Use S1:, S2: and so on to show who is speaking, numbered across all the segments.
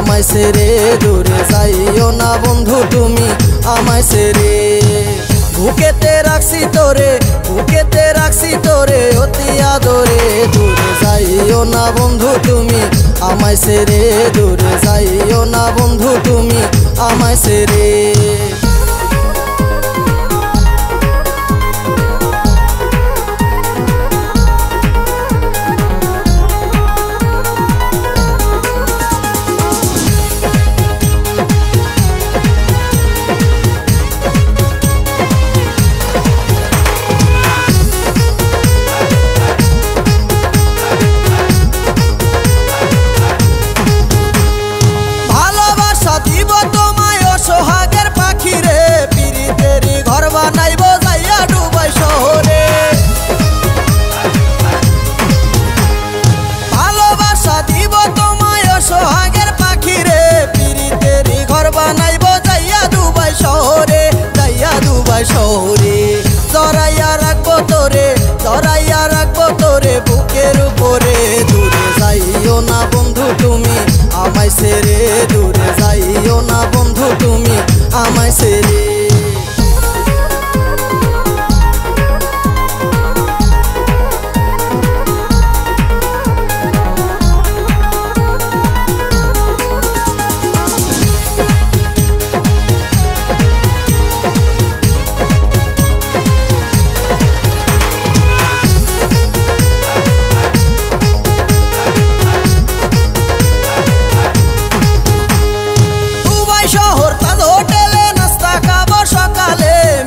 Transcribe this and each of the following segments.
S1: আমায় ছেড়ে দূরে যাইও না বন্ধু তুমি আমায় ছেড়ে। বুকেতে রাখছি তোরে, বুকেতে রাখছি তোরে অতি আদরে, দূরে যাইও না বন্ধু তুমি আমায় ছেড়ে, দূরে যাইও না বন্ধু তুমি আমায় ছেড়ে। সোহাগের পাখি রে পিরিতেরি ঘর বানাইব যাইয়া ডুবাই শহরে, ভালোবাসা দিব তোমায় সোহাগের পাখি রে পিরিতেরি ঘর বানাইব যাইয়া ডুবাই শহরে, যাইয়া ডুবাই শহরে। জড়াইয়া রাখবো তোরে, জড়াইয়া রাখবো তোরে বুকের উপরে, দূরে যাইও না বন্ধু তুমি আমায় ছেড়ে, দূরে যাইও না বন্ধু তুমি আমায় ছেড়ে।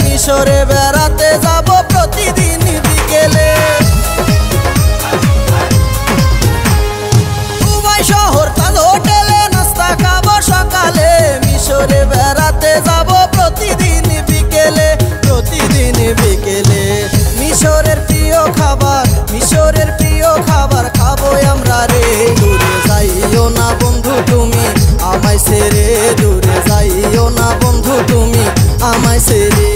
S1: মিশরে বেড়াতে যাব প্রতিদিন বিকেলে, দুবাই শহর তাজ হোটেলে নাস্তা খাবো সকালে, মিশরে বেড়াতে যাব প্রতিদিন বিকেলে, প্রতিদিন বিকেলে। মিশরের প্রিয় খাবার, মিশরের প্রিয় খাবার খাবো আমরা রে, দূরে যাইও না বন্ধু তুমি আমায় ছেড়ে, দূরে যাইও না বন্ধু তুমি আমায় ছেড়ে।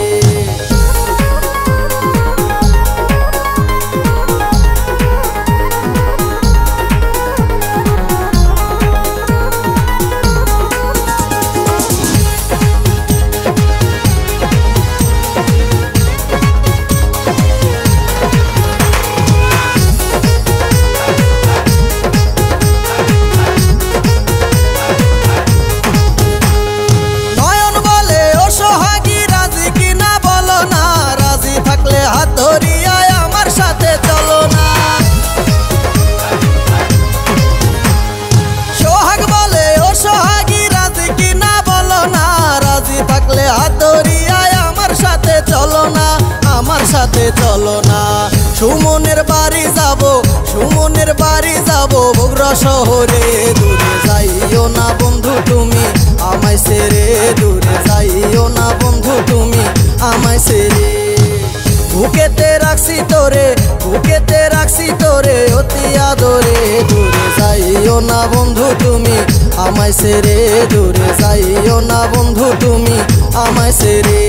S1: হাত ধরিয়া আমার সাথে চলো না, সোহাগ বলে ও সোহাগী রাজি কিনা বলো না, রাজি থাকলে হাত ধরিয়া আমার সাথে চলো না, আমার সাথে চলো না। সুমনের বাড়ি যাব, সুমনের বাড়ি যাব বগুড়া শহরে, দূরে যাইও না বন্ধু তুমি আমায় ছেড়ে, দূরে যাইও না বন্ধু তুমি আমায় ছেড়ে। বুকেতে রাখছি তোরে, বুকেতে রাখছি তোরে অতি আদরে, দূরে যাইও না বন্ধু তুমি আমায় ছেড়ে, দূরে যাইও না বন্ধু তুমি আমায় ছেড়ে।